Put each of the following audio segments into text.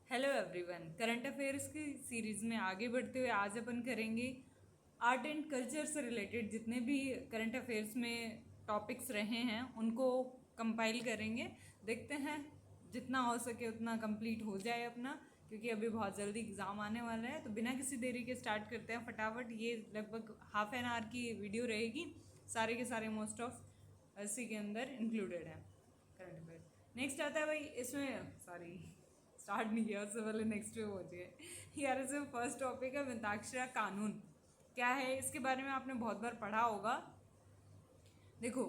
Hello everyone. Current affairs की series में आगे बढ़ते हुए आज अपन करेंगे आर्ट एंड कल्चर से रिलेटेड जितने भी करंट अफेयर्स में टॉपिक्स रहे हैं उनको कंपाइल करेंगे। देखते हैं जितना हो सके उतना कंप्लीट हो जाए अपना, क्योंकि अभी बहुत जल्दी एग्ज़ाम आने वाला है। तो बिना किसी देरी के स्टार्ट करते हैं फटाफट। ये लगभग हाफ एन आवर की वीडियो रहेगी, सारे के सारे मोस्ट ऑफ इसी के अंदर इंक्लूडेड है करंट अफेयर। नेक्स्ट आता है भाई, इसमें सॉरी स्टार्ट नहीं किया उससे पहले नेक्स्ट पे पहुंच गए यार। इसमें फर्स्ट टॉपिक है मिताक्षरा कानून। क्या है इसके बारे में आपने बहुत बार पढ़ा होगा। देखो,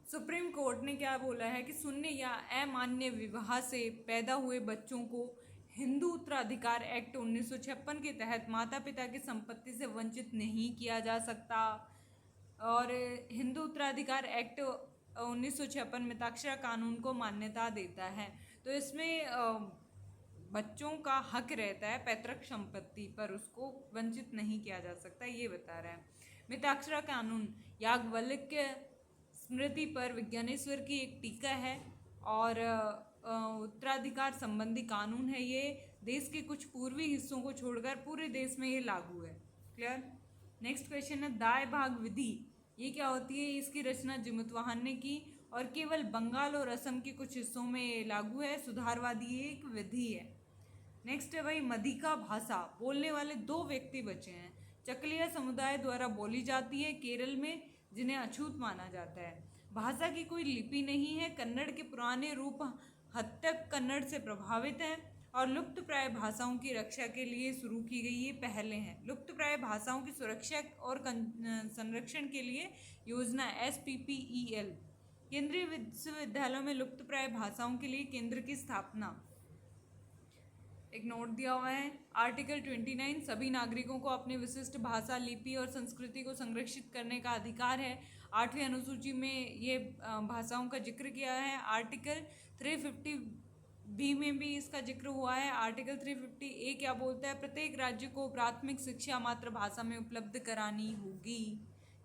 सुप्रीम कोर्ट ने क्या बोला है कि शून्य या अमान्य विवाह से पैदा हुए बच्चों को हिंदू उत्तराधिकार एक्ट 1956 के तहत माता पिता की संपत्ति से वंचित नहीं किया जा सकता। और हिंदू उत्तराधिकार एक्ट 1956 मिताक्षरा कानून को मान्यता देता है। तो इसमें बच्चों का हक रहता है पैतृक संपत्ति पर, उसको वंचित नहीं किया जा सकता, ये बता रहा है मिताक्षरा कानून। याज्ञवल्क्य स्मृति पर विज्ञानेश्वर की एक टीका है और उत्तराधिकार संबंधी कानून है। ये देश के कुछ पूर्वी हिस्सों को छोड़कर पूरे देश में ये लागू है। क्लियर। नेक्स्ट क्वेश्चन है दाय भाग विधि। ये क्या होती है? इसकी रचना जिमुतवाहन ने की और केवल बंगाल और असम के कुछ हिस्सों में लागू है। सुधारवादी एक विधि है। नेक्स्ट है भाई मधिका भाषा। बोलने वाले दो व्यक्ति बचे हैं। चकलिया समुदाय द्वारा बोली जाती है केरल में, जिन्हें अछूत माना जाता है। भाषा की कोई लिपि नहीं है। कन्नड़ के पुराने रूप हद तक कन्नड़ से प्रभावित हैं और लुप्त प्राय भाषाओं की रक्षा के लिए शुरू की गई ये पहले हैं। लुप्त प्राय भाषाओं की सुरक्षा और संरक्षण के लिए योजना SPPEL। केंद्रीय विश्वविद्यालयों में लुप्त प्राय भाषाओं के लिए केंद्र की स्थापना। एक नोट दिया हुआ है आर्टिकल 29, सभी नागरिकों को अपनी विशिष्ट भाषा, लिपि और संस्कृति को संरक्षित करने का अधिकार है। 8वीं अनुसूची में ये भाषाओं का जिक्र किया है। आर्टिकल 350B में भी इसका जिक्र हुआ है। आर्टिकल 350A क्या बोलता है? प्रत्येक राज्य को प्राथमिक शिक्षा मातृभाषा में उपलब्ध करानी होगी।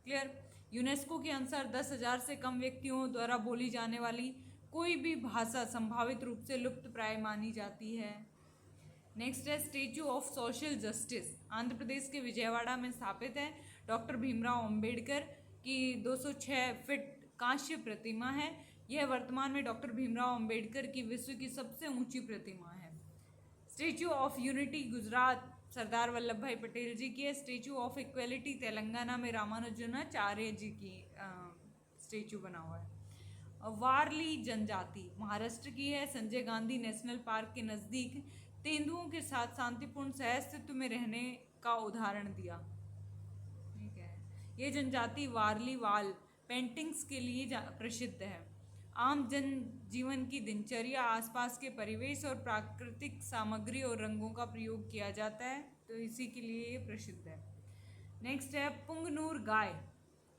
क्लियर। यूनेस्को के अनुसार 10,000 से कम व्यक्तियों द्वारा बोली जाने वाली कोई भी भाषा संभावित रूप से लुप्त प्राय मानी जाती है। नेक्स्ट है statue of social justice. Andhra Pradesh के विजयवाड़ा में स्थापित है। डॉक्टर भीमराव अंबेडकर की 206 फीट कांस्य प्रतिमा है। यह वर्तमान में डॉक्टर भीमराव अंबेडकर की विश्व की सबसे ऊंची प्रतिमा है। Statue of unity Gujarat Sardar Vallabh भाई पटेल जी की है। स्टेचू ऑफ इक्वेलिटी तेलंगाना में रामानुजनाचार्य जी की स्टेचू बना हुआ है। वारली जनजाति महाराष्ट्र की है। संजय गांधी नेशनल पार्क के नज़दीक तेंदुओं के साथ शांतिपूर्ण सहअस्तित्व में रहने का उदाहरण दिया। ठीक है। ये जनजाति वारली वाल पेंटिंग्स के लिए प्रसिद्ध है। आम जन जीवन की दिनचर्या, आसपास के परिवेश और प्राकृतिक सामग्री और रंगों का प्रयोग किया जाता है, तो इसी के लिए ये प्रसिद्ध है। नेक्स्ट है पुंगनूर गाय।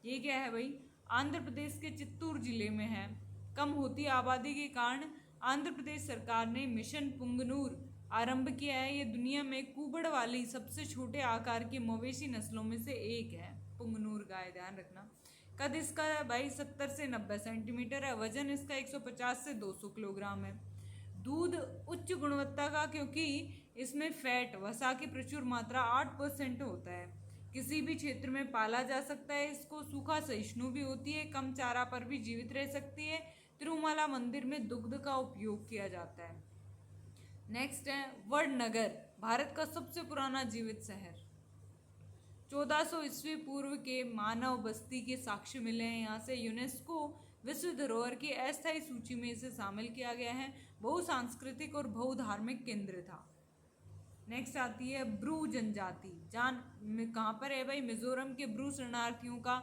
ये क्या है भाई? आंध्र प्रदेश के चित्तूर जिले में है। कम होती आबादी के कारण आंध्र प्रदेश सरकार ने मिशन पुंगनूर आरंभ किया है। ये दुनिया में कुबड़ वाली सबसे छोटे आकार की मवेशी नस्लों में से एक है पुंगनूर गाय, ध्यान रखना। कद इसका भाई 70 से 90 सेंटीमीटर है। वजन इसका 150 से 200 किलोग्राम है। दूध उच्च गुणवत्ता का, क्योंकि इसमें फैट वसा की प्रचुर मात्रा 8% होता है। किसी भी क्षेत्र में पाला जा सकता है। इसको सूखा सहिष्णु भी होती है। कम चारा पर भी जीवित रह सकती है। तिरुमला मंदिर में दुग्ध का उपयोग किया जाता है। नेक्स्ट है वडनगर, भारत का सबसे पुराना जीवित शहर। 1400 ईस्वी पूर्व के मानव बस्ती के साक्ष्य मिले हैं यहाँ से। यूनेस्को विश्व धरोहर की अस्थायी सूची में इसे शामिल किया गया है। बहुसांस्कृतिक और बहुधार्मिक केंद्र था। नेक्स्ट आती है ब्रू जनजाति। कहाँ पर है भाई? मिजोरम के ब्रू शरणार्थियों का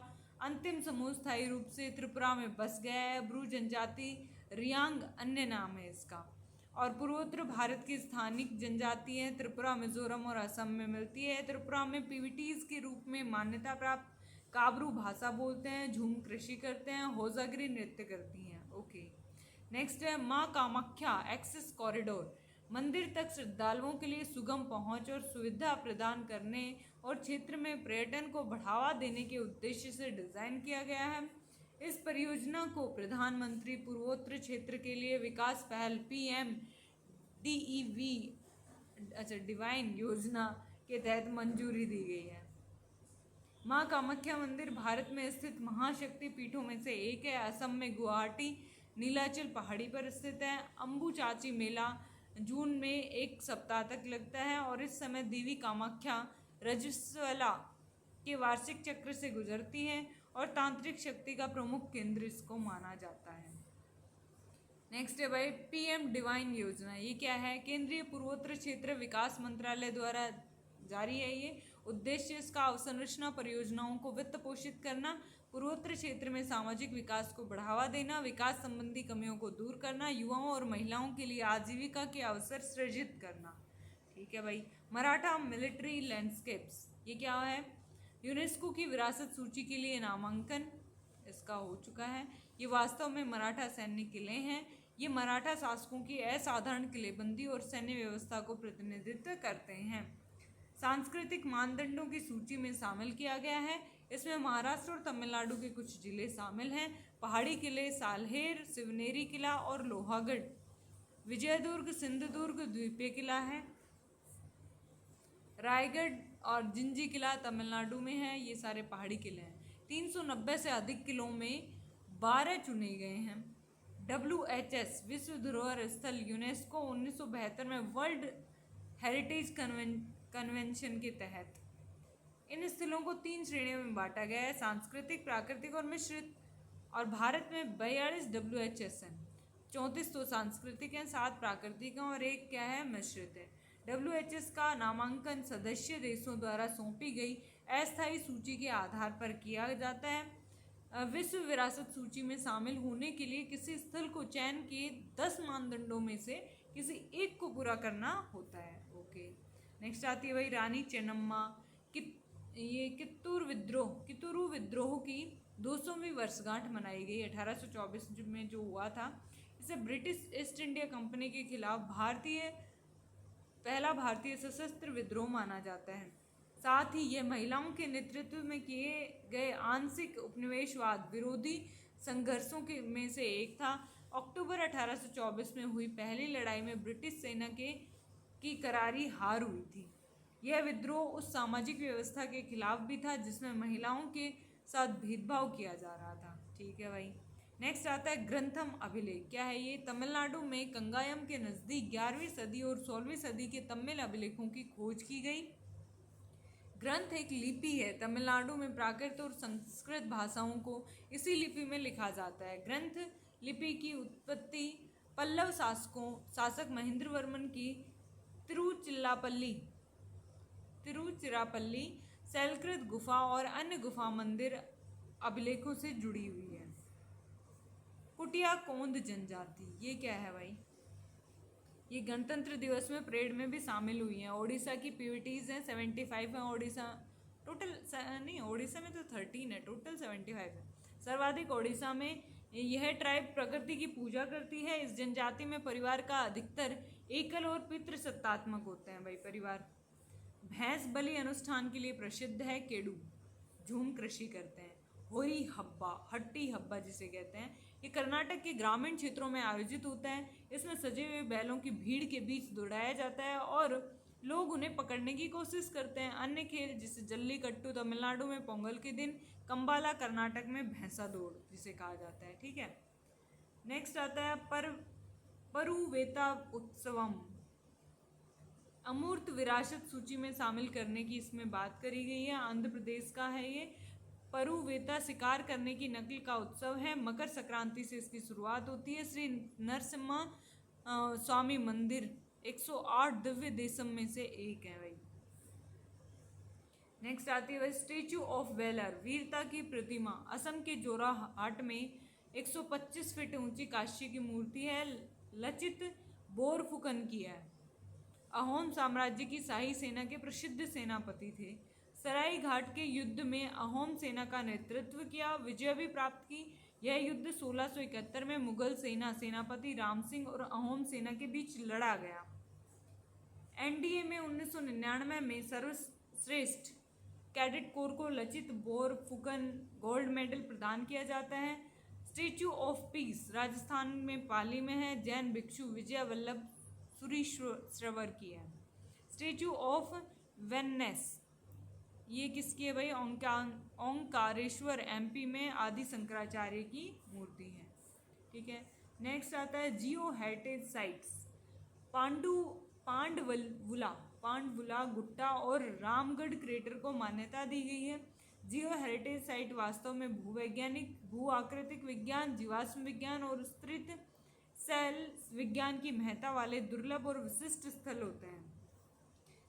अंतिम समूह स्थायी रूप से त्रिपुरा में बस गया है। ब्रू जनजाति रियांग अन्य नाम है इसका, और पूर्वोत्तर भारत की स्थानिक जनजाति है। त्रिपुरा, मिजोरम और असम में मिलती है। त्रिपुरा में पीवीटीज के रूप में मान्यता प्राप्त काबरू भाषा बोलते हैं। झूम कृषि करते हैं। होजागिरी नृत्य करती हैं। ओके। नेक्स्ट है माँ कामाख्या एक्सेस कॉरिडोर। मंदिर तक श्रद्धालुओं के लिए सुगम पहुंच और सुविधा प्रदान करने और क्षेत्र में पर्यटन को बढ़ावा देने के उद्देश्य से डिजाइन किया गया है। इस परियोजना को प्रधानमंत्री पूर्वोत्तर क्षेत्र के लिए विकास पहल PMDEV अच्छा डिवाइन योजना के तहत मंजूरी दी गई है। माँ कामाख्या मंदिर भारत में स्थित महाशक्ति पीठों में से एक है। असम में गुवाहाटी नीलाचल पहाड़ी पर स्थित है। अम्बुचाची मेला जून में एक सप्ताह तक लगता है और इस समय देवी कामाख्या रजस्वला के वार्षिक चक्र से गुजरती है और तांत्रिक शक्ति का प्रमुख केंद्र इसको माना जाता है। नेक्स्ट है भाई पीएम डिवाइन योजना। ये क्या है? केंद्रीय पूर्वोत्तर क्षेत्र विकास मंत्रालय द्वारा जारी है। ये उद्देश्य इसका अवसंरचना परियोजनाओं को वित्त पोषित करना, पूर्वोत्तर क्षेत्र में सामाजिक विकास को बढ़ावा देना, विकास संबंधी कमियों को दूर करना, युवाओं और महिलाओं के लिए आजीविका के अवसर सृजित करना। ठीक है भाई। मराठा मिलिट्री लैंडस्केप्स, ये क्या है? यूनेस्को की विरासत सूची के लिए नामांकन इसका हो चुका है। ये वास्तव में मराठा सैन्य किले हैं। ये मराठा शासकों की असाधारण किलेबंदी और सैन्य व्यवस्था को प्रतिनिधित्व करते हैं। सांस्कृतिक मानदंडों की सूची में शामिल किया गया है। इसमें महाराष्ट्र और तमिलनाडु के कुछ जिले शामिल हैं। पहाड़ी किले सालहेर, शिवनेरी किला और लोहागढ़। विजयदुर्ग, सिंधुदुर्ग द्वीपीय किला है। रायगढ़ और जिंजी किला तमिलनाडु में है। ये सारे पहाड़ी किले हैं। 390 से अधिक किलों में 12 चुने गए हैं। WHS विश्व धरोहर स्थल यूनेस्को 1972 में वर्ल्ड हेरिटेज कन्वेंशन के तहत इन स्थलों को 3 श्रेणियों में बांटा गया है: सांस्कृतिक, प्राकृतिक और मिश्रित। और भारत में 42 WHS हैं। 34 तो सांस्कृतिक हैं, 7 प्राकृतिक हैं और 1 क्या है? मिश्रित है। WHS का नामांकन सदस्य देशों द्वारा सौंपी गई अस्थायी सूची के आधार पर किया जाता है। विश्व विरासत सूची में शामिल होने के लिए किसी स्थल को चयन के 10 मानदंडों में से किसी एक को पूरा करना होता है। ओके। नेक्स्ट आती है भाई रानी चेन्नम्मा। ये कित्तूरू विद्रोह की 200वीं वर्षगांठ मनाई गई 1824 में जो हुआ था। इसे ब्रिटिश ईस्ट इंडिया कंपनी के खिलाफ पहला भारतीय सशस्त्र विद्रोह माना जाता है। साथ ही यह महिलाओं के नेतृत्व में किए गए आंशिक उपनिवेशवाद विरोधी संघर्षों में से एक था। अक्टूबर 1824 में हुई पहली लड़ाई में ब्रिटिश सेना की करारी हार हुई थी। यह विद्रोह उस सामाजिक व्यवस्था के खिलाफ भी था जिसमें महिलाओं के साथ भेदभाव किया जा रहा था। ठीक है भाई। नेक्स्ट आता है ग्रंथम अभिलेख। क्या है ये? तमिलनाडु में कंगायम के नज़दीक 11वीं सदी और 16वीं सदी के तमिल अभिलेखों की खोज की गई। ग्रंथ एक लिपि है। तमिलनाडु में प्राकृत और संस्कृत भाषाओं को इसी लिपि में लिखा जाता है। ग्रंथ लिपि की उत्पत्ति पल्लव शासक महेंद्र वर्मन की तिरुचिरापल्ली शैलकृत गुफा और अन्य गुफा मंदिर अभिलेखों से जुड़ी हुई है। कुटिया कोंद जनजाति, ये क्या है भाई? ये गणतंत्र दिवस में परेड में भी शामिल हुई हैं। ओडिशा की पीवीटीज हैं 75 हैं। ओडिशा में तो 13 है, टोटल 75 है। सर्वाधिक ओडिशा में यह ट्राइब प्रकृति की पूजा करती है। इस जनजाति में परिवार का अधिकतर एकल और पितृसत्तात्मक होते हैं भाई परिवार। भैंस बलि अनुष्ठान के लिए प्रसिद्ध है। केडू झूम कृषि करते हैं। हट्टी हब्बा जिसे कहते हैं, ये कर्नाटक के ग्रामीण क्षेत्रों में आयोजित होता है। इसमें सजे हुए बैलों की भीड़ के बीच दौड़ाया जाता है और लोग उन्हें पकड़ने की कोशिश करते हैं। अन्य खेल जैसे जल्लीकट्टू तमिलनाडु में पोंगल के दिन, कंबाला कर्नाटक में भैंसा दौड़ जिसे कहा जाता है। ठीक है। नेक्स्ट आता है परुवेता उत्सवम। अमूर्त विरासत सूची में शामिल करने की इसमें बात करी गई है। आंध्र प्रदेश का है ये। परुवेता शिकार करने की नकल का उत्सव है। मकर संक्रांति से इसकी शुरुआत होती है। श्री नरसिम्हा स्वामी मंदिर 108 दिव्य देशम में से एक है भाई। नेक्स्ट आती है स्टैचू ऑफ वेलर, वीरता की प्रतिमा। असम के जोराहाट में 125 फीट ऊंची कांस्य की मूर्ति है। लचित बोरफुकन की है। अहोम साम्राज्य की शाही सेना के प्रसिद्ध सेनापति थे। सराय घाट के युद्ध में अहोम सेना का नेतृत्व किया, विजय भी प्राप्त की। यह युद्ध 1671 में मुगल सेनापति राम सिंह और अहोम सेना के बीच लड़ा गया। एनडीए में 1999 में सर्वश्रेष्ठ कैडेट कोर को लचित बोरफुकन गोल्ड मेडल प्रदान किया जाता है। स्टैचू ऑफ पीस राजस्थान में पाली में है। जैन भिक्षु विजय वल्लभ सुरीश्वर की है। स्टेचू ऑफ वेननेस, ये किसकी है भाई? ओंकारेश्वर एमपी में आदि शंकराचार्य की मूर्ति है। ठीक है, नेक्स्ट आता है जियो हेरिटेज साइट्स। पांडवुला गुट्टा और रामगढ़ क्रेटर को मान्यता दी गई है। जियो हेरिटेज साइट वास्तव में भूवैज्ञानिक, भू आकृतिक विज्ञान, जीवाश्म विज्ञान और स्तृत सेल विज्ञान की महत्ता वाले दुर्लभ और विशिष्ट स्थल होते हैं,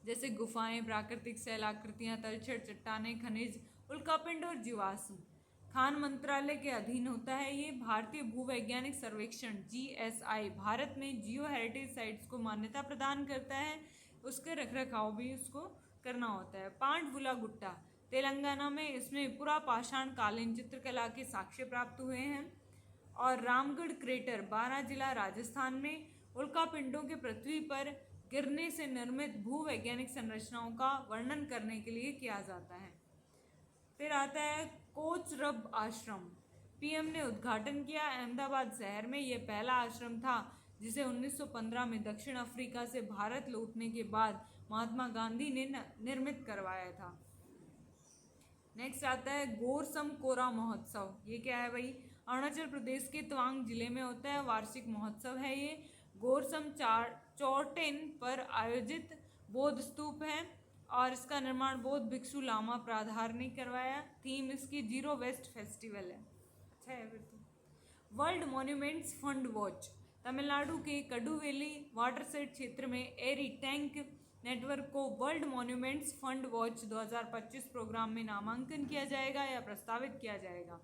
जैसे गुफाएं, प्राकृतिक सेल आकृतियां, तलछट, चट्टानें, खनिज, उल्कापिंड और जीवाश्म। खान मंत्रालय के अधीन होता है ये। भारतीय भूवैज्ञानिक सर्वेक्षण GSI भारत में जियो हेरिटेज साइट्स को मान्यता प्रदान करता है, उसके रखरखाव भी उसको करना होता है। पांडवुला गुट्टा तेलंगाना में, इसमें पुरापाषाण कालीन चित्रकला के साक्ष्य प्राप्त हुए हैं। और रामगढ़ क्रेटर बारां जिला राजस्थान में उल्कापिंडों के पृथ्वी पर गिरने से निर्मित भूवैज्ञानिक संरचनाओं का वर्णन करने के लिए किया जाता है। फिर आता है कोचरब आश्रम, पीएम ने उद्घाटन किया अहमदाबाद शहर में। यह पहला आश्रम था जिसे 1915 में दक्षिण अफ्रीका से भारत लौटने के बाद महात्मा गांधी ने निर्मित करवाया था। नेक्स्ट आता है गोरसम कोरा महोत्सव। ये क्या है भाई? अरुणाचल प्रदेश के तवांग जिले में होता है, वार्षिक महोत्सव है ये। गोरसम चौर्टेन पर आयोजित बौद्ध स्तूप है और इसका निर्माण बौद्ध भिक्षु लामा प्राधार ने करवाया। थीम इसकी जीरो वेस्ट फेस्टिवल है। अच्छा है फिर तो। World monuments fund watch, Tamil Nadu के कडुवेली वाटरसेड क्षेत्र में एरी टैंक नेटवर्क को world monuments fund watch 2025 programme में नामांकन किया जाएगा या प्रस्तावित किया जाएगा।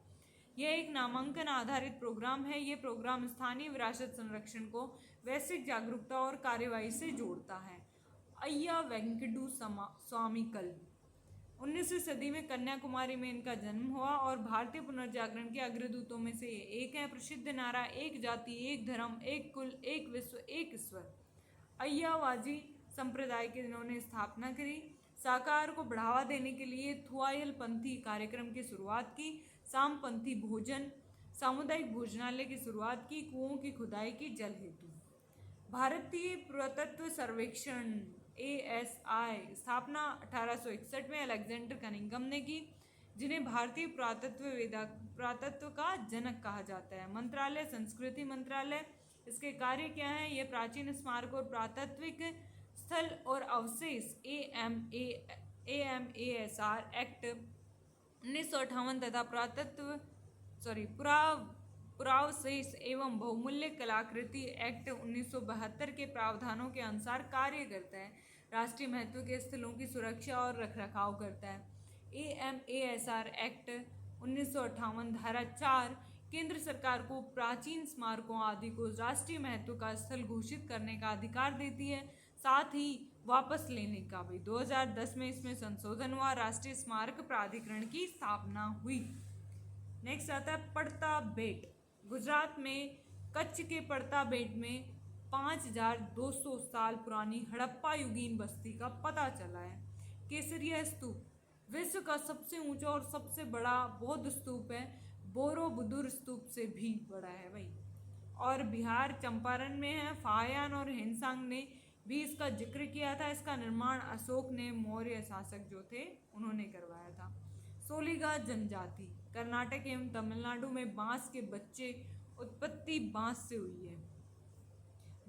यह एक नामांकन आधारित प्रोग्राम है। ये प्रोग्राम स्थानीय विरासत संरक्षण को वैश्विक जागरूकता और कार्यवाही से जोड़ता है। अय्या वेंकटू स्वामीकल, 19वीं सदी में कन्याकुमारी में इनका जन्म हुआ और भारतीय पुनर्जागरण के अग्रदूतों में से एक है। प्रसिद्ध नारा एक जाति, एक धर्म, एक कुल, एक विश्व, एक ईश्वर। अय्यावाजी संप्रदाय की इन्होंने स्थापना करी। शाकाहार को बढ़ावा देने के लिए थुआयल पंथी कार्यक्रम की शुरुआत की। सामपंथी भोजन, सामुदायिक भोजनालय की शुरुआत की। कुओं की खुदाई की जल हेतु। भारतीय पुरातत्व सर्वेक्षण ASI स्थापना 1861 में अलेक्जेंडर कनिंघम ने की, जिन्हें भारतीय पुरातत्व का जनक कहा जाता है। मंत्रालय संस्कृति मंत्रालय, इसके कार्य क्या हैं? ये प्राचीन स्मारक और पुरातात्विक स्थल और अवशेष AMASR एक्ट 1958 तथा पुरावशेष एवं बहुमूल्य कलाकृति एक्ट 1972 के प्रावधानों के अनुसार कार्य करता है। राष्ट्रीय महत्व के स्थलों की सुरक्षा और रखरखाव करता है। AMASR एक्ट 1958 धारा 4 केंद्र सरकार को प्राचीन स्मारकों आदि को राष्ट्रीय महत्व का स्थल घोषित करने का अधिकार देती है, साथ ही वापस लेने का भी। 2010 में इसमें संशोधन हुआ। राष्ट्रीय स्मारक प्राधिकरण की स्थापना हुई। नेक्स्ट आता है पड़ता बेट। गुजरात में कच्छ के पड़ता बेट में 5200 साल पुरानी हड़प्पा युगीन बस्ती का पता चला है। केसरिया स्तूप विश्व का सबसे ऊंचा और सबसे बड़ा बौद्ध स्तूप है। बोरोबुदुर स्तूप से भी बड़ा है भाई। और बिहार चंपारण में है। फाहियान और हिंसांग ने भी इसका जिक्र किया था। इसका निर्माण अशोक ने, मौर्य शासक जो थे, उन्होंने करवाया था। सोलिगा जनजाति कर्नाटक एवं तमिलनाडु में बांस के बच्चे उत्पत्ति बांस से हुई है।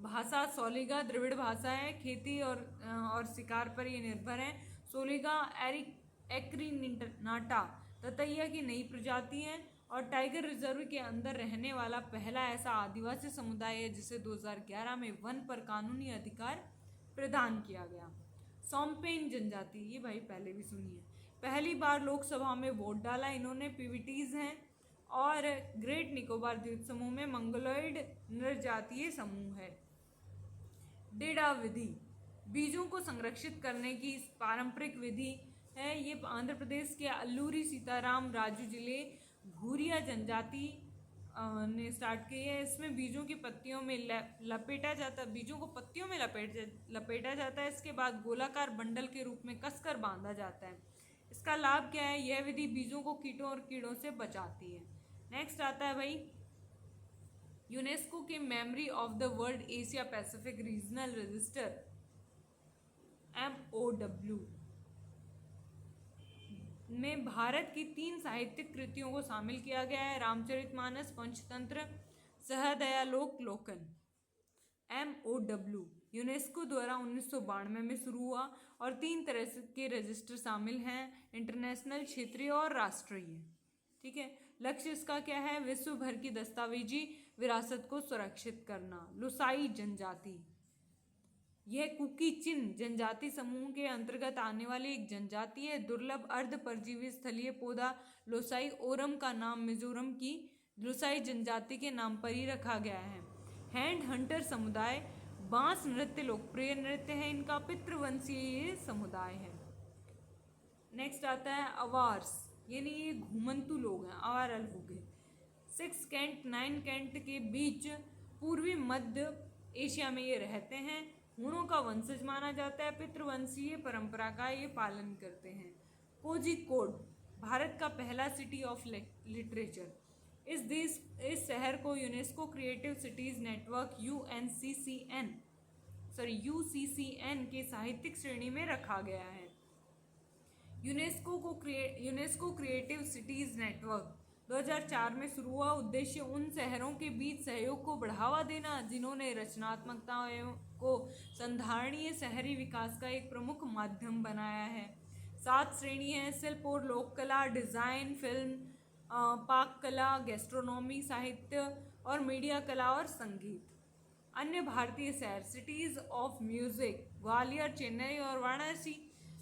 भाषा सोलिगा द्रविड़ भाषा है। खेती और शिकार पर ये निर्भर है। सोलिगा एक्रिनाटा ततैया की नई प्रजाति है और टाइगर रिजर्व के अंदर रहने वाला पहला ऐसा आदिवासी समुदाय है जिसे 2011 में वन पर कानूनी अधिकार प्रदान किया गया। सोम्पेन जनजाति, ये भाई पहले भी सुनी है, पहली बार लोकसभा में वोट डाला। इन्होंने पीवीटीज हैं। और ग्रेट निकोबार द्वीप समूह में मंगोलॉइड नरजातीय समूह है। डेडा विधि बीजों को संरक्षित करने की पारंपरिक विधि है। ये आंध्र प्रदेश के अल्लूरी सीताराम राजू जिले भूरिया जनजाति ने स्टार्ट की है। इसमें बीजों की पत्तियों में लपेटा जाता है, बीजों को पत्तियों में लपेटा जाता है। इसके बाद गोलाकार बंडल के रूप में कसकर बांधा जाता है। इसका लाभ क्या है? यह विधि बीजों को कीटों और कीड़ों से बचाती है। नेक्स्ट आता है भाई यूनेस्को के memory of the world Asia Pacific regional register MOW में भारत की 3 साहित्यिक कृतियों को शामिल किया गया है, रामचरितमानस, पंचतंत्र, सहदयालोकलोकन। MOW यूनेस्को द्वारा 1992 में शुरू हुआ और 3 तरह के रजिस्टर शामिल हैं, इंटरनेशनल, क्षेत्रीय और राष्ट्रीय। ठीक है, लक्ष्य इसका क्या है? विश्व भर की दस्तावेजी विरासत को सुरक्षित करना। लुसाई जनजाति, यह कुकी चिन जनजाति समूह के अंतर्गत आने वाली एक जनजाति है। दुर्लभ अर्ध परजीवी स्थलीय पौधा लोसाई ओरम का नाम मिजोरम की लुसाई जनजाति के नाम पर ही रखा गया है। हैंड हंटर समुदाय, बांस नृत्य लोकप्रिय नृत्य है इनका, पितृवंशीय ये समुदाय है। नेक्स्ट आता है अवार्स, यानी ये घुमंतु लोग हैं, अवारल हो गए। 6 कैंट 9 कैंट के बीच पूर्वी मध्य एशिया में ये रहते हैं। हूणों का वंशज माना जाता है, पितृवंशीय परंपरा का ये पालन करते हैं। कोझिकोड भारत का पहला सिटी ऑफ लिटरेचर। इस शहर को UNESCO creative cities network UCCN के साहित्यिक श्रेणी में रखा गया है। यूनेस्को क्रिएटिव सिटीज नेटवर्क 2004 में शुरू हुआ। उद्देश्य उन शहरों के बीच सहयोग को बढ़ावा देना जिन्होंने रचनात्मकता को संधारणीय शहरी विकास का एक प्रमुख माध्यम बनाया है। 7 श्रेणी हैं, शिल्प और लोक कला, डिजाइन, फिल्म, पाक कला, गैस्ट्रोनॉमी, साहित्य और मीडिया कला और संगीत। अन्य भारतीय शहर, cities of music Gwalior, Chennai और Varanasi,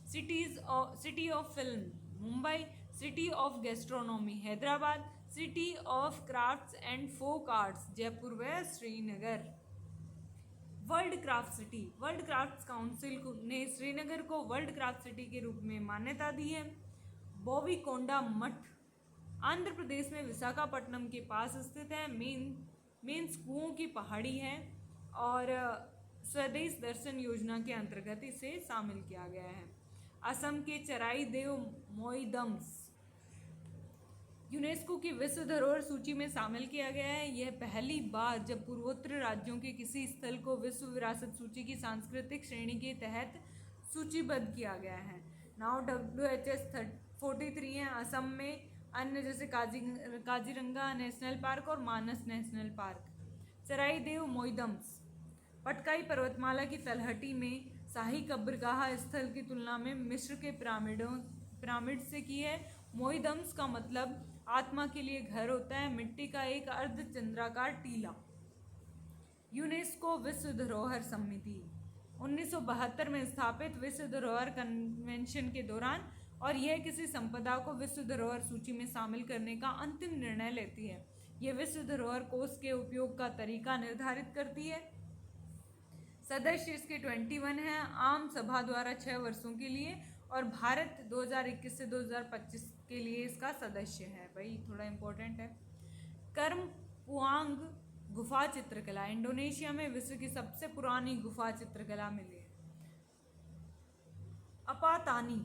city of film Mumbai, city of gastronomy Hyderabad, city of crafts and folk arts Jaipur व श्रीनगर। वर्ल्ड क्राफ्ट काउंसिल ने श्रीनगर को वर्ल्ड क्राफ्ट सिटी के रूप में मान्यता दी है। बोविकोंडा मठ आंध्र प्रदेश में विशाखापट्टनम के पास स्थित है। मेंस कुओं की पहाड़ी है और स्वदेश दर्शन योजना के अंतर्गत इसे शामिल किया गया है। असम के चराई देव मोइदम्स यूनेस्को की विश्व धरोहर सूची में शामिल किया गया है। यह पहली बार जब पूर्वोत्तर राज्यों के किसी स्थल को विश्व विरासत सूची की सांस्कृतिक श्रेणी के तहत सूचीबद्ध किया गया है। नाउ WHS 43 है असम में, अन्य जैसे काजीरंगा नेशनल पार्क और मानस नेशनल पार्क। चराई देव मोइदम्स पटकाई पर्वतमाला की तलहटी में शाही कब्रगाह स्थल की तुलना में मिस्र के पिरामिड से की है। मोइदम्स का मतलब आत्मा के लिए घर होता है, मिट्टी का एक अर्धचंद्राकार टीला। यूनेस्को विश्व धरोहर समिति 1972 में स्थापित विश्व धरोहर कन्वेंशन के दौरान, और यह किसी संपदा को विश्व धरोहर सूची में शामिल करने का अंतिम निर्णय लेती है। यह विश्व धरोहर कोष के उपयोग का तरीका निर्धारित करती है। सदस्य इसके 21 हैं, आम सभा द्वारा 6 वर्षों के लिए, और भारत 2021 से 2025 के लिए इसका सदस्य है। भाई थोड़ा इम्पोर्टेंट है। कर्म पुआंग गुफा चित्रकला इंडोनेशिया में विश्व की सबसे पुरानी गुफा चित्रकला मिली है। अपातानी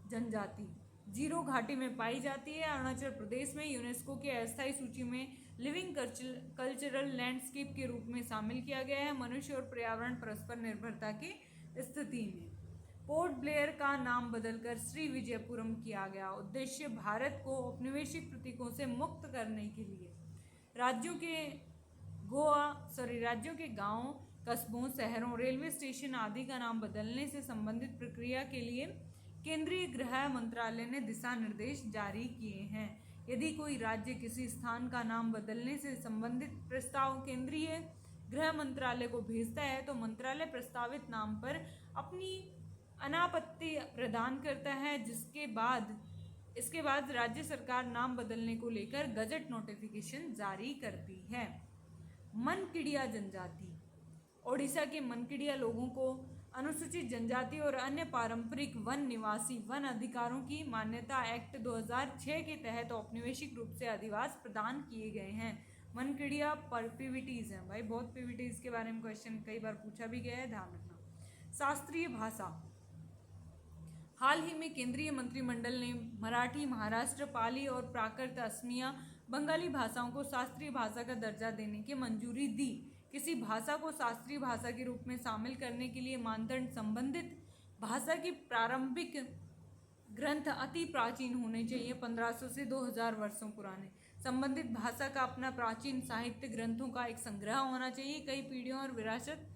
जनजाति जीरो घाटी में पाई जाती है, अरुणाचल प्रदेश में। यूनेस्को की अस्थायी सूची में लिविंग कल्चरल लैंडस्केप के रूप में शामिल किया गया है। मनुष्य और पर्यावरण परस्पर निर्भरता की स्थिति में पोर्ट ब्लेयर का नाम बदलकर श्री विजयपुरम किया गया। उद्देश्य भारत को औपनिवेशिक प्रतीकों से मुक्त करने के लिए राज्यों के गांवों, कस्बों, शहरों, रेलवे स्टेशन आदि का नाम बदलने से संबंधित प्रक्रिया के लिए केंद्रीय गृह मंत्रालय ने दिशा निर्देश जारी किए हैं। यदि कोई राज्य किसी स्थान का नाम बदलने से संबंधित प्रस्ताव केंद्रीय गृह मंत्रालय को भेजता है तो मंत्रालय प्रस्तावित नाम पर अपनी अनापत्ति प्रदान करता है, इसके बाद राज्य सरकार नाम बदलने को लेकर गजट नोटिफिकेशन जारी करती है। मनकिडिया जनजाति ओडिशा के मनकिडिया लोगों को अनुसूचित जनजाति और अन्य पारंपरिक वन निवासी वन अधिकारों की मान्यता एक्ट 2006 के तहत औपनिवेशिक रूप से अधिवास प्रदान किए गए हैं। मनकिडिया पीवीटीज हैं। भाई बहुत पीवीटीज के बारे में क्वेश्चन कई बार पूछा भी गया है, ध्यान रखना। शास्त्रीय भाषा हाल ही में केंद्रीय मंत्रिमंडल ने मराठी, महाराष्ट्र, पाली और प्राकृत, असमिया, बंगाली भाषाओं को शास्त्रीय भाषा का दर्जा देने की मंजूरी दी। किसी भाषा को शास्त्रीय भाषा के रूप में शामिल करने के लिए मानदंड संबंधित भाषा की प्रारंभिक ग्रंथ अति प्राचीन होने चाहिए, 1500 से 2000 वर्षों पुराने। संबंधित भाषा का अपना प्राचीन साहित्य ग्रंथों का एक संग्रह होना चाहिए, कई पीढ़ियों और विरासत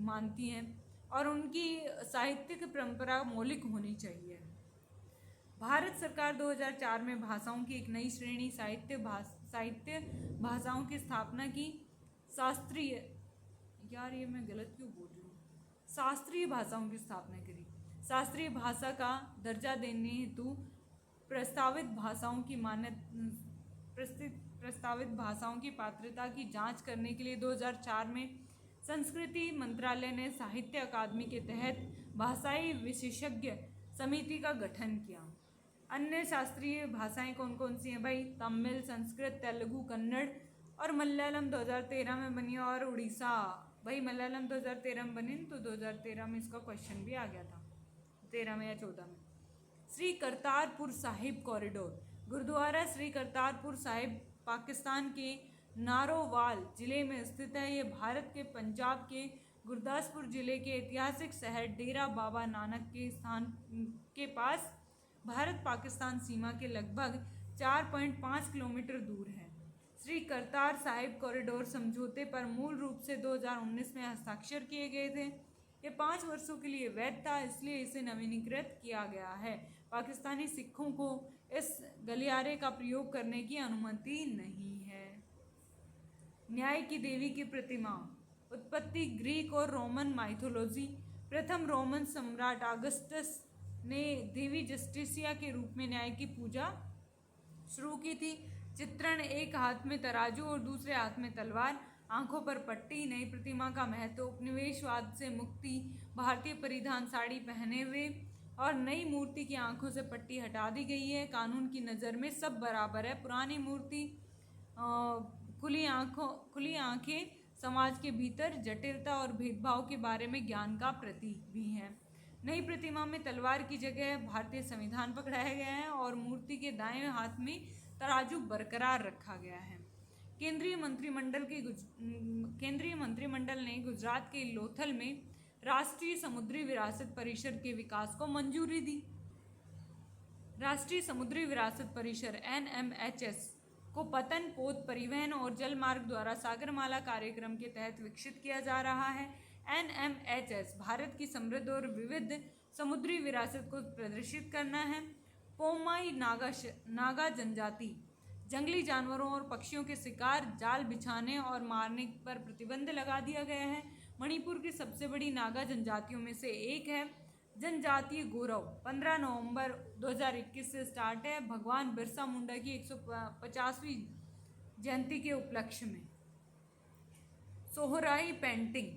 मानती हैं, और उनकी साहित्यिक परंपरा मौलिक होनी चाहिए। भारत सरकार 2004 में भाषाओं की एक नई श्रेणी साहित्य भाषाओं की स्थापना की। शास्त्रीय ये मैं गलत क्यों बोल रही हूँ, शास्त्रीय भाषाओं की स्थापना करी। शास्त्रीय भाषा का दर्जा देने हेतु प्रस्तावित भाषाओं की पात्रता की जांच करने के लिए 2004 में संस्कृति मंत्रालय ने साहित्य अकादमी के तहत भाषाई विशेषज्ञ समिति का गठन किया। अन्य शास्त्रीय भाषाएं कौन कौन सी हैं भाई? तमिल, संस्कृत, तेलुगु, कन्नड़ और मलयालम 2013 में बनी, और उड़ीसा। भाई मलयालम 2013 में बनी, तो 2013 में इसका क्वेश्चन भी आ गया था, 13 में या 14 में। श्री करतारपुर साहिब कॉरिडोर। गुरुद्वारा श्री करतारपुर साहिब पाकिस्तान के नारोवाल जिले में स्थित है। ये भारत के पंजाब के गुरदासपुर जिले के ऐतिहासिक शहर डेरा बाबा नानक के स्थान के पास भारत पाकिस्तान सीमा के लगभग 4.5 किलोमीटर दूर है। श्री करतार साहिब कॉरिडोर समझौते पर मूल रूप से 2019 में हस्ताक्षर किए गए थे। ये 5 वर्षों के लिए वैध था, इसलिए इसे नवीनीकृत किया गया है। पाकिस्तानी सिखों को इस गलियारे का प्रयोग करने की अनुमति नहीं है। न्याय की देवी की प्रतिमा। उत्पत्ति ग्रीक और रोमन माइथोलॉजी। प्रथम रोमन सम्राट अगस्टस ने देवी जस्टिसिया के रूप में न्याय की पूजा शुरू की थी। चित्रण, एक हाथ में तराजू और दूसरे हाथ में तलवार, आंखों पर पट्टी। नई प्रतिमा का महत्व, उपनिवेशवाद से मुक्ति, भारतीय परिधान साड़ी पहने हुए, और नई मूर्ति की आंखों से पट्टी हटा दी गई है। कानून की नज़र में सब बराबर है। पुरानी मूर्ति खुली आंखें समाज के भीतर जटिलता और भेदभाव के बारे में ज्ञान का प्रतीक भी है। नई प्रतिमा में तलवार की जगह भारतीय संविधान पकड़ाया गया है और मूर्ति के दाएं हाथ में तराजू बरकरार रखा गया है। केंद्रीय मंत्रिमंडल ने गुजरात के लोथल में राष्ट्रीय समुद्री विरासत परिषद के विकास को मंजूरी दी। राष्ट्रीय समुद्री विरासत परिषद NMHS को पतन, पोत, परिवहन और जल मार्ग द्वारा सागरमाला कार्यक्रम के तहत विकसित किया जा रहा है। NMHS भारत की समृद्ध और विविध समुद्री विरासत को प्रदर्शित करना है। पोमाई नागा जनजाति। जंगली जानवरों और पक्षियों के शिकार, जाल बिछाने और मारने पर प्रतिबंध लगा दिया गया है। मणिपुर की सबसे बड़ी नागा जनजातियों में से एक है। जनजातीय गौरव 15 नवंबर 2021 से स्टार्ट है, भगवान बिरसा मुंडा की 150वीं जयंती के उपलक्ष्य में। सोहराई पेंटिंग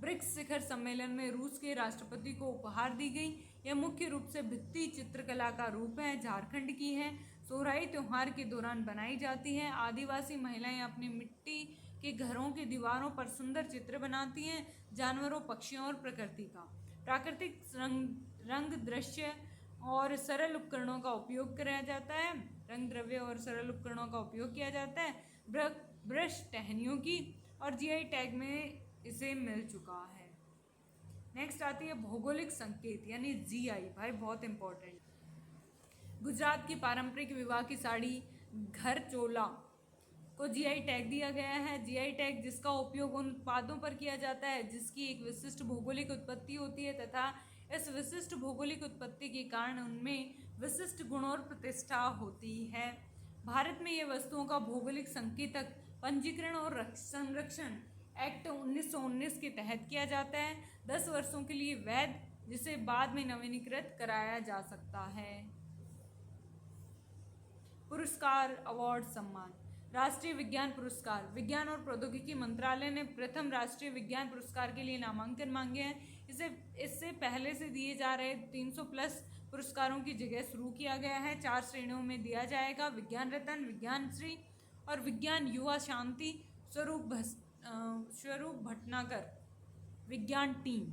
ब्रिक्स शिखर सम्मेलन में रूस के राष्ट्रपति को उपहार दी गई। यह मुख्य रूप से भित्ति चित्रकला का रूप है, झारखंड की है। सोहराई त्योहार के दौरान बनाई जाती है। आदिवासी महिलाएं अपनी मिट्टी के घरों की दीवारों पर सुंदर चित्र बनाती हैं, जानवरों, पक्षियों और प्रकृति का। प्राकृतिक रंग दृश्य और सरल उपकरणों का उपयोग किया जाता है। रंग द्रव्य और सरल उपकरणों का उपयोग किया जाता है। ब्रश टहनियों की, और GI टैग में इसे मिल चुका है। नेक्स्ट आती है भौगोलिक संकेत यानी GI। भाई बहुत इंपॉर्टेंट। गुजरात की पारंपरिक विवाह की साड़ी घर चोला को GI टैग दिया गया है। GI टैग जिसका उपयोग उन उत्पादों पर किया जाता है जिसकी एक विशिष्ट भौगोलिक उत्पत्ति होती है तथा इस विशिष्ट भौगोलिक उत्पत्ति के कारण उनमें विशिष्ट गुण और प्रतिष्ठा होती है। भारत में ये वस्तुओं का भौगोलिक संकेतक पंजीकरण और संरक्षण एक्ट 1919 के तहत किया जाता है। 10 वर्षों के लिए वैध, जिसे बाद में नवीनीकृत कराया जा सकता है। पुरस्कार, अवार्ड, सम्मान। राष्ट्रीय विज्ञान पुरस्कार। विज्ञान और प्रौद्योगिकी मंत्रालय ने प्रथम राष्ट्रीय विज्ञान पुरस्कार के लिए नामांकन मांगे हैं। इससे पहले से दिए जा रहे 300+ पुरस्कारों की जगह शुरू किया गया है। 4 श्रेणियों में दिया जाएगा: विज्ञान रत्न, विज्ञान श्री और विज्ञान युवा शांति स्वरूप भटनागर विज्ञान टीम।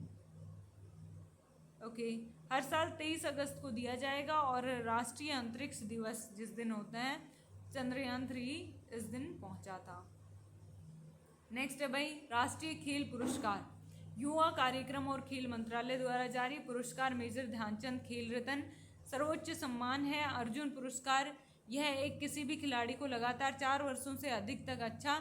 ओके, हर साल 23 अगस्त को दिया जाएगा। और राष्ट्रीय अंतरिक्ष दिवस जिस दिन होता है, चंद्रयान 3 इस दिन पहुंचा था। नेक्स्ट है भाई राष्ट्रीय खेल पुरस्कार। युवा कार्यक्रम और खेल मंत्रालय द्वारा जारी पुरस्कार मेजर ध्यानचंद खेल रत्न सर्वोच्च सम्मान है। अर्जुन पुरस्कार यह एक किसी भी खिलाड़ी को लगातार 4 वर्षों से अधिक तक अच्छा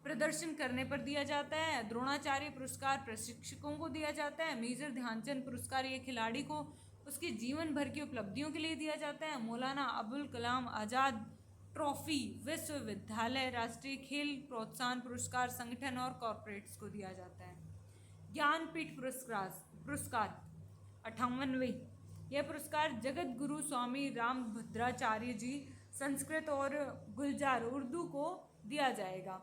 प्रदर्शन करने पर दिया जाता है। द्रोणाचार्य पुरस्कार प्रशिक्षकों को दिया जाता है। मेजर ध्यानचंद पुरस्कार ये खिलाड़ी को उसके जीवन भर की उपलब्धियों के लिए दिया जाता है। मौलाना अबुल कलाम आज़ाद ट्रॉफी विश्वविद्यालय राष्ट्रीय खेल प्रोत्साहन पुरस्कार संगठन और कॉरपोरेट्स को दिया जाता है। ज्ञानपीठ पुरस्कार 58वें यह पुरस्कार जगत गुरु स्वामी रामभद्राचार्य जी संस्कृत और गुलजार उर्दू को दिया जाएगा।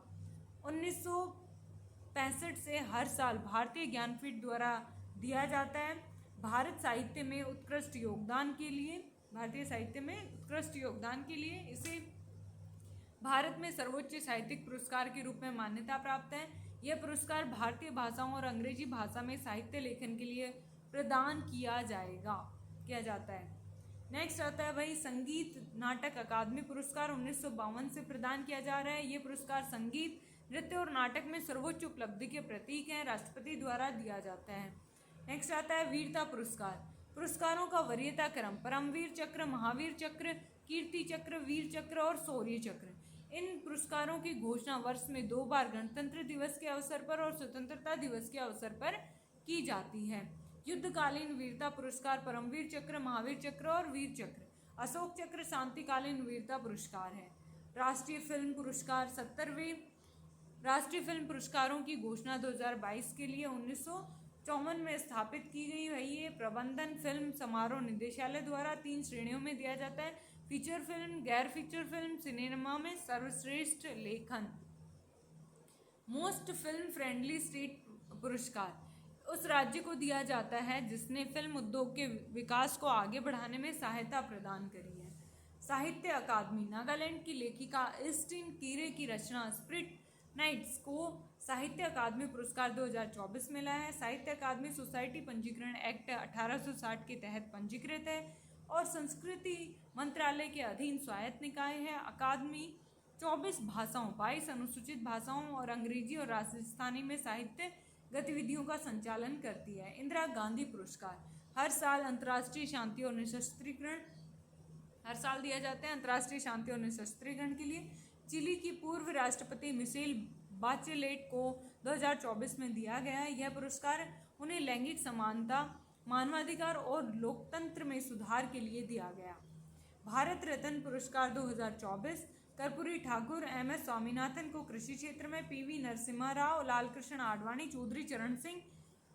1965 से हर साल भारतीय ज्ञानपीठ द्वारा दिया जाता है। भारतीय साहित्य में उत्कृष्ट योगदान के लिए इसे भारत में सर्वोच्च साहित्यिक पुरस्कार के रूप में मान्यता प्राप्त है। यह पुरस्कार भारतीय भाषाओं और अंग्रेजी भाषा में साहित्य लेखन के लिए प्रदान किया जाता है। नेक्स्ट आता है भाई संगीत नाटक अकादमी पुरस्कार 1952 से प्रदान किया जा रहा है। ये पुरस्कार संगीत, नृत्य और नाटक में सर्वोच्च उपलब्धि के प्रतीक हैं, राष्ट्रपति द्वारा दिया जाता है। नेक्स्ट आता है वीरता पुरस्कार। पुरस्कारों का वरीयता क्रम परमवीर चक्र, महावीर चक्र, कीर्ति चक्र, वीर चक्र और शौर्य चक्र। इन पुरस्कारों की घोषणा वर्ष में 2 बार गणतंत्र दिवस के अवसर पर और स्वतंत्रता दिवस के अवसर पर की जाती है। युद्धकालीन वीरता पुरस्कार परमवीर चक्र, महावीर चक्र और वीर चक्र। अशोक चक्र शांतिकालीन वीरता पुरस्कार है। राष्ट्रीय फिल्म पुरस्कार 70वें राष्ट्रीय फिल्म पुरस्कारों की घोषणा 2022 के लिए 1954 में स्थापित की गई है। ये प्रबंधन फिल्म समारोह निदेशालय द्वारा 3 श्रेणियों में दिया जाता है। फीचर फिल्म, गैर फीचर फिल्म, सिनेमा में सर्वश्रेष्ठ लेखन। मोस्ट फिल्म फ्रेंडली स्टेट पुरस्कार उस राज्य को दिया जाता है जिसने फिल्म उद्योग के विकास को आगे बढ़ाने में सहायता प्रदान करी है। साहित्य अकादमी नागालैंड की लेखिका एस्टिन कीरे की रचना स्प्रिट नाइट्स को साहित्य अकादमी पुरस्कार 2024 मिला है। साहित्य अकादमी सोसाइटी पंजीकरण एक्ट 1860 के तहत पंजीकृत है और संस्कृति मंत्रालय के अधीन स्वायत्त निकाय है। अकादमी 24 भाषाओं, 22 अनुसूचित भाषाओं और अंग्रेजी और राजस्थानी में साहित्य गतिविधियों का संचालन करती है। इंदिरा गांधी पुरस्कार हर साल अंतर्राष्ट्रीय शांति और निशस्त्रीकरण दिया जाता है। अंतर्राष्ट्रीय शांति और निशस्त्रीकरण के लिए चिली की पूर्व राष्ट्रपति मिशेल बाचेलेट को 2024 में दिया गया है। यह पुरस्कार उन्हें लैंगिक समानता, मानवाधिकार और लोकतंत्र में सुधार के लिए दिया गया। भारत रत्न पुरस्कार 2024 कर्पूरी ठाकुर, MS स्वामीनाथन को कृषि क्षेत्र में, PV नरसिम्हा राव, लालकृष्ण आडवाणी, चौधरी चरण सिंह।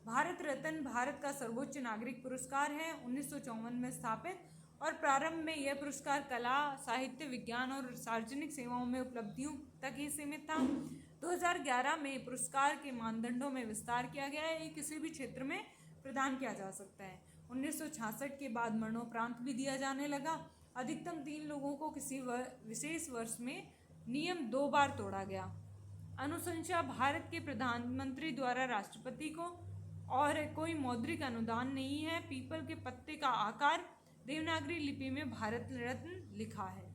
भारत रत्न भारत का सर्वोच्च नागरिक पुरस्कार है, 1954 में स्थापित और प्रारंभ में यह पुरस्कार कला, साहित्य, विज्ञान और सार्वजनिक सेवाओं में उपलब्धियों तक ही सीमित था। 2011 में पुरस्कार के मानदंडों में विस्तार किया गया है। ये किसी भी क्षेत्र में प्रदान किया जा सकता है। 1966 के बाद मरणोपरांत भी दिया जाने लगा। अधिकतम 3 लोगों को किसी विशेष वर्ष में नियम 2 बार तोड़ा गया। अनुशंसा भारत के प्रधानमंत्री द्वारा राष्ट्रपति को और कोई मौद्रिक अनुदान नहीं है। पीपल के पत्ते का आकार देवनागरी लिपि में भारत रत्न लिखा है।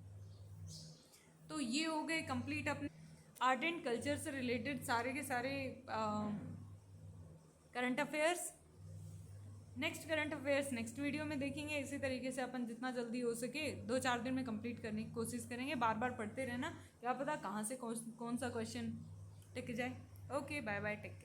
तो ये हो गए कंप्लीट अपने आर्ट एंड कल्चर से रिलेटेड सारे के सारे current affairs. Next current affairs next video में देखेंगे। इसी तरीके से अपन जितना जल्दी हो सके 2-4 दिन में कंप्लीट करने की कोशिश करेंगे। बार बार पढ़ते रहना, क्या पता कहाँ से कौन सा क्वेश्चन टिक जाए। Okay, bye bye, take care.